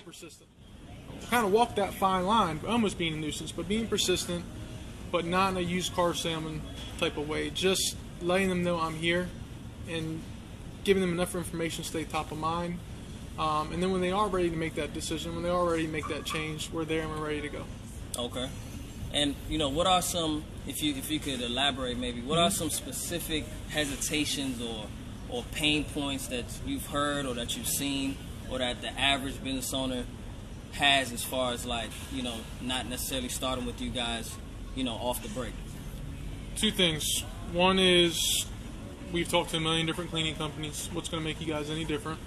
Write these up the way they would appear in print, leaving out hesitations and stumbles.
persistent. Kind of walk that fine line, almost being a nuisance, but being persistent, but not in a used car salesman type of way. Just letting them know I'm here and giving them enough information to stay top of mind. And then when they are ready to make that decision, when they are ready to make that change, we're there and we're ready to go. Okay. And, what are some, if you could elaborate maybe, what are some specific hesitations or pain points that you've heard or that you've seen or that the average business owner has as far as like, not necessarily starting with you guys, off the break? Two things. One is we've talked to a million different cleaning companies. What's going to make you guys any different?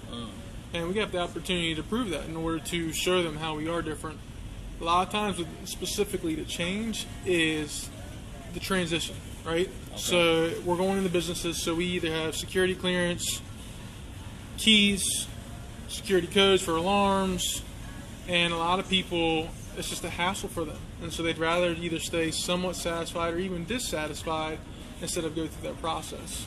And we have the opportunity to prove that in order to show them how we are different. A lot of times, specifically the change is the transition, right? Okay. So we're going into businesses, so we either have security clearance, keys, security codes for alarms, and a lot of people, it's just a hassle for them. And so they'd rather either stay somewhat satisfied or even dissatisfied instead of go through that process.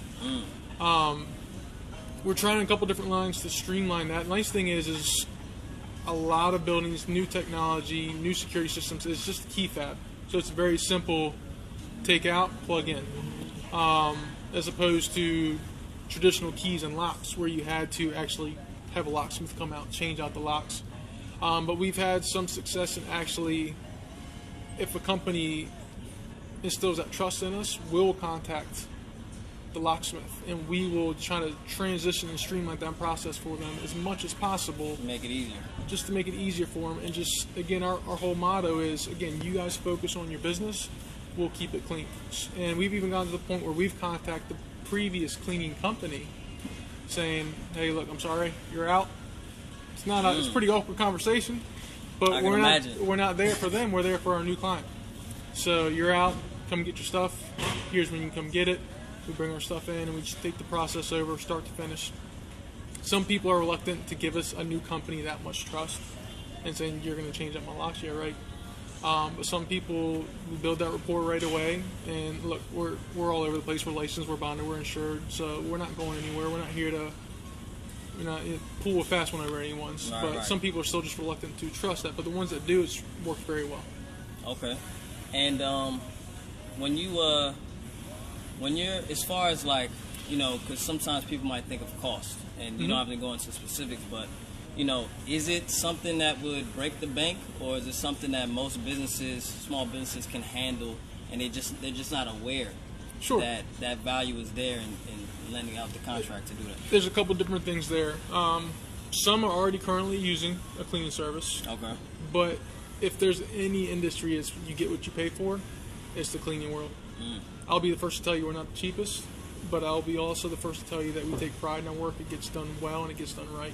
We're trying a couple different lines to streamline that. Nice thing is a lot of buildings, new technology, new security systems, it's just a key fob. So it's very simple, take out, plug in. As opposed to traditional keys and locks where you had to actually have a locksmith come out, change out the locks. But we've had some success in actually, if a company instills that trust in us, we'll contact the locksmith and we will try to transition and streamline that process for them as much as possible. Make it easier. Just to make it easier for them. And just, again, our whole motto is, again, you guys focus on your business, we'll keep it clean. And we've even gotten to the point where we've contacted the previous cleaning company saying, hey, look, I'm sorry, you're out. It's not it's a pretty awkward conversation, but we're not there for them, we're there for our new client. So you're out, come get your stuff, here's when you can come get it. We bring our stuff in and we just take the process over start to finish. Some people are reluctant to give us a new company that much trust and saying you're going to change up my locks, yeah, right. But some people, we build that rapport right away, and look, we're all over the place. We're licensed, we're bonded, we're insured, so we're not going anywhere. We're not here to pull a fast one over anyone's. Right. Some people are still just reluctant to trust that, but the ones that do, it's worked very well. Okay. And when you're, as far as like, because sometimes people might think of cost, and you don't have to go into specifics, but, is it something that would break the bank, or is it something that most businesses, small businesses can handle, and they're just not aware that value is there in lending out the contract to do that? There's a couple different things there. Some are already currently using a cleaning service. Okay. But if there's any industry, is you get what you pay for, it's the cleaning world. I'll be the first to tell you we're not the cheapest, but I'll be also the first to tell you that we take pride in our work. It gets done well and it gets done right.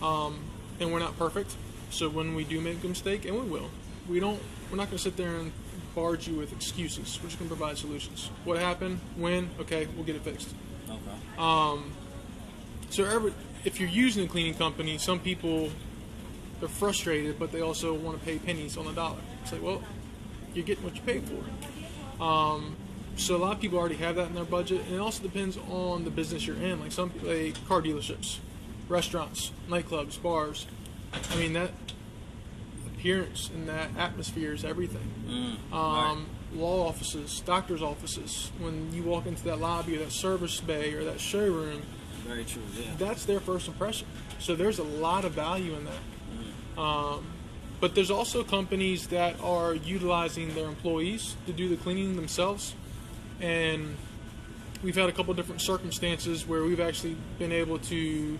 And we're not perfect, so when we do make a mistake, and we will, we're not going to sit there and barge you with excuses. We're just going to provide solutions. What happened? When? Okay, we'll get it fixed. Okay. So if you're using a cleaning company, some people, they're frustrated, but they also want to pay pennies on the dollar. It's like, well, you're getting what you pay for. So a lot of people already have that in their budget, and it also depends on the business you're in. Like car dealerships, restaurants, nightclubs, bars. I mean, that appearance and that atmosphere is everything. Right. Law offices, doctor's offices, when you walk into that lobby or that service bay or that showroom, very true, yeah, that's their first impression. So there's a lot of value in that. But there's also companies that are utilizing their employees to do the cleaning themselves. And we've had a couple different circumstances where we've actually been able to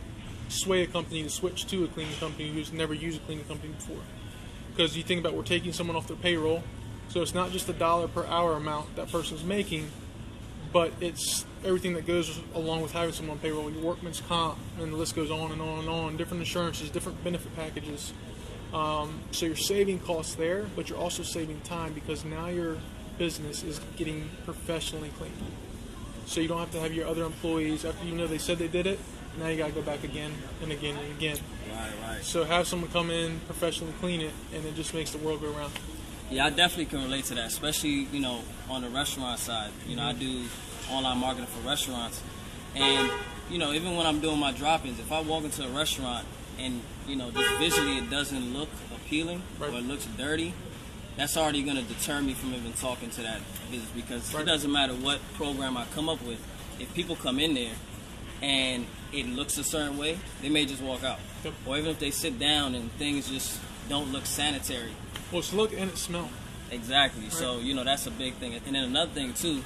sway a company to switch to a cleaning company who's never used a cleaning company before. Because you think about, we're taking someone off their payroll, so it's not just the $1 per hour amount that person's making, but it's everything that goes along with having someone on payroll, your workman's comp, and the list goes on and on and on, different insurances, different benefit packages. So you're saving costs there, but you're also saving time because now your business is getting professionally cleaned. So you don't have to have your other employees, after you know they said they did it, now you got to go back again and again and again. Right. So have someone come in, professionally clean it, and it just makes the world go round. Yeah, I definitely can relate to that, especially, on the restaurant side. I do online marketing for restaurants. And, even when I'm doing my drop-ins, if I walk into a restaurant and just visually it doesn't look appealing, right. or it looks dirty, that's already going to deter me from even talking to that business, because right. it doesn't matter what program I come up with. If people come in there and it looks a certain way, they may just walk out. Yep. Or even if they sit down and things just don't look sanitary. Well, it's look and it smell. Exactly. Right. So, that's a big thing. And then another thing, too,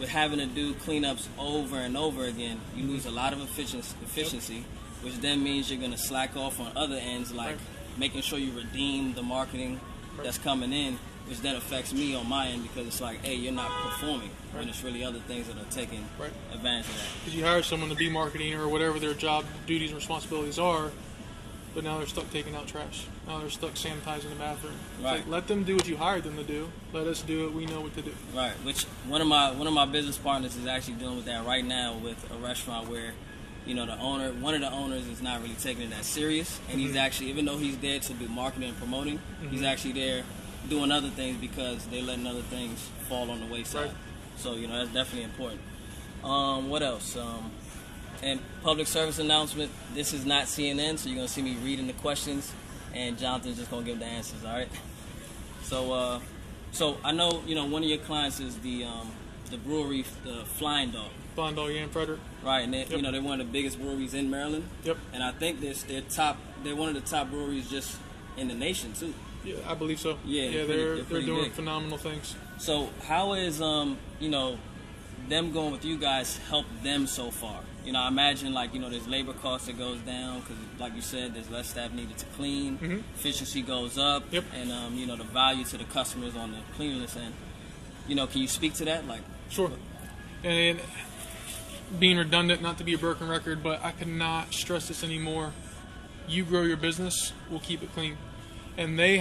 with having to do cleanups over and over again, you lose a lot of efficiency, yep. which then means you're going to slack off on other ends, like right. making sure you redeem the marketing right. that's coming in, which then affects me on my end, because it's like, hey, you're not performing, right. when it's really other things that are taking right. advantage of that. Because you hire someone to be marketing or whatever their job duties and responsibilities are, but now they're stuck taking out trash. Now they're stuck sanitizing the bathroom. It's right. like, let them do what you hired them to do. Let us do it. We know what to do. Right. Which one of my business partners is actually dealing with that right now with a restaurant where, one of the owners is not really taking it that serious, and mm-hmm. he's actually, even though he's there to do marketing and promoting, mm-hmm. he's actually there doing other things because they're letting other things fall on the wayside. Right. So that's definitely important. What else? And public service announcement. This is not CNN, so you're gonna see me reading the questions, and Jonathan's just gonna give the answers. All right. So I know one of your clients is the brewery, the Flying Dog. Flying Dog, yeah, in Frederick. Right, and they, yep. they're one of the biggest breweries in Maryland. Yep. And I think they're one of the top breweries just in the nation too. Yeah, I believe so. Yeah, they're doing big. phenomenal things. So how is them going with you guys helped them so far? I imagine there's labor costs that goes down because, like you said, there's less staff needed to clean. Mm-hmm. Efficiency goes up, yep. and the value to the customers on the cleanliness end. Can you speak to that? Sure. And being redundant, not to be a broken record, but I could not stress this anymore. You grow your business, we'll keep it clean. And they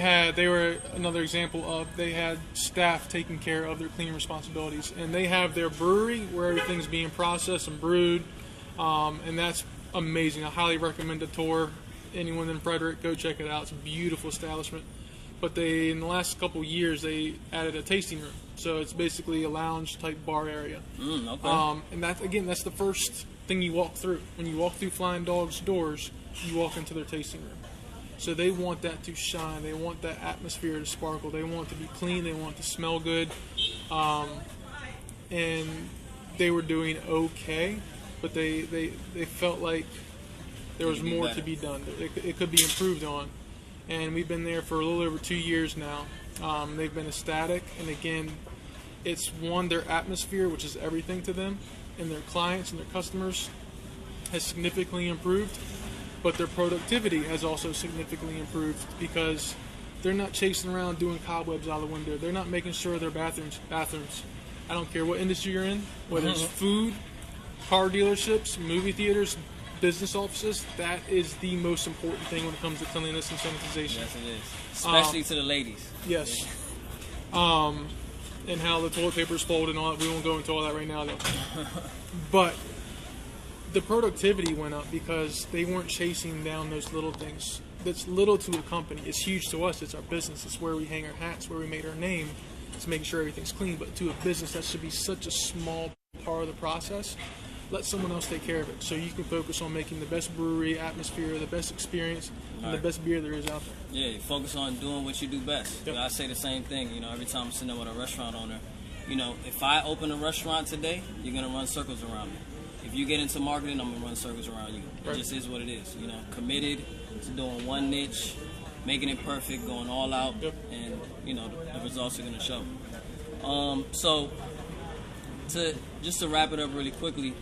were another example of, they had staff taking care of their cleaning responsibilities. And they have their brewery where everything's being processed and brewed. And that's amazing. I highly recommend a tour. Anyone in Frederick, go check it out. It's a beautiful establishment. But in the last couple years, they added a tasting room. So it's basically a lounge type bar area. Okay. And that's the first thing you walk through. When you walk through Flying Dog's doors, you walk into their tasting room. So they want that to shine. They want that atmosphere to sparkle. They want it to be clean. They want it to smell good. And they were doing okay, but they felt like there was more to be done. It could be improved on. And we've been there for a little over 2 years now. They've been ecstatic. And again, it's their atmosphere, which is everything to them, and their clients and their customers has significantly improved. But their productivity has also significantly improved because they're not chasing around doing cobwebs out of the window. They're not making sure their bathrooms. I don't care what industry you're in, whether it's food, car dealerships, movie theaters, business offices. That is the most important thing when it comes to cleanliness and sanitization. Yes, it is. Especially to the ladies. Yes. And how the toilet paper is folded and all that. We won't go into all that right now, though. But the productivity went up because they weren't chasing down those little things. That's little to a company. It's huge to us. It's our business. It's where we hang our hats, where we made our name. It's making sure everything's clean. But to a business, that should be such a small part of the process. Let someone else take care of it so you can focus on making the best brewery atmosphere, the best experience, and the best beer there is out there. Yeah, you focus on doing what you do best. Yep. I say the same thing, every time I'm sitting there with a restaurant owner. If I open a restaurant today, you're going to run circles around me. If you get into marketing, I'm going to run circles around you. It just is what it is. Committed to doing one niche, making it perfect, going all out, and, the results are going to show. So, to wrap it up really quickly,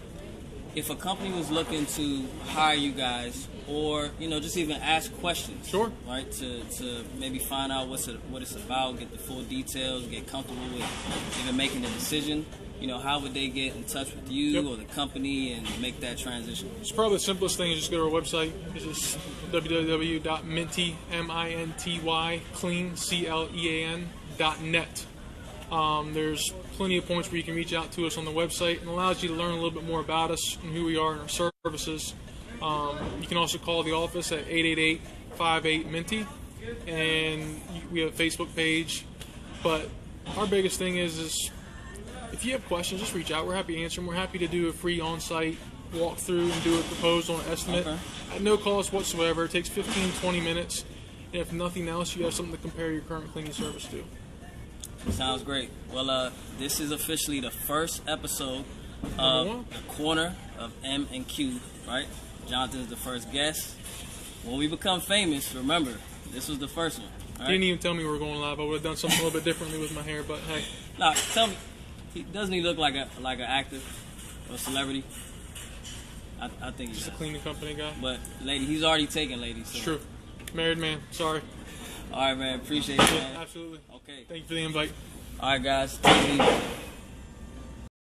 if a company was looking to hire you guys, or just even ask questions, sure, right, to maybe find out what it's about, get the full details, get comfortable with even making a decision, how would they get in touch with you or the company and make that transition? It's probably the simplest thing is just go to our website. It's just www.minty, M-I-N-T-Y, clean, CLEAN.net. There's plenty of points where you can reach out to us on the website, and allows you to learn a little bit more about us and who we are and our services. You can also call the office at 888-58-MINTY, and we have a Facebook page. But our biggest thing is if you have questions, just reach out. We're happy to answer them. We're happy to do a free on-site walk through and do a proposal and estimate at no cost whatsoever. It takes 15, 20 minutes. And if nothing else, you have something to compare your current cleaning service to. Sounds great. Well, this is officially the first episode of the Corner of M&Q, right? Jonathan's the first guest. When we become famous, remember, this was the first one. Right? He didn't even tell me we were going live. I would have done something a little bit differently with my hair, but hey. Nah, tell me, doesn't he look like an actor or a celebrity? I think he's just a cleaning company guy. But lady, he's already taken, ladies. So. It's true. Married man. Sorry. All right, man. Appreciate it, man. Absolutely. Okay. Thank you for the invite. All right, guys. Take it easy.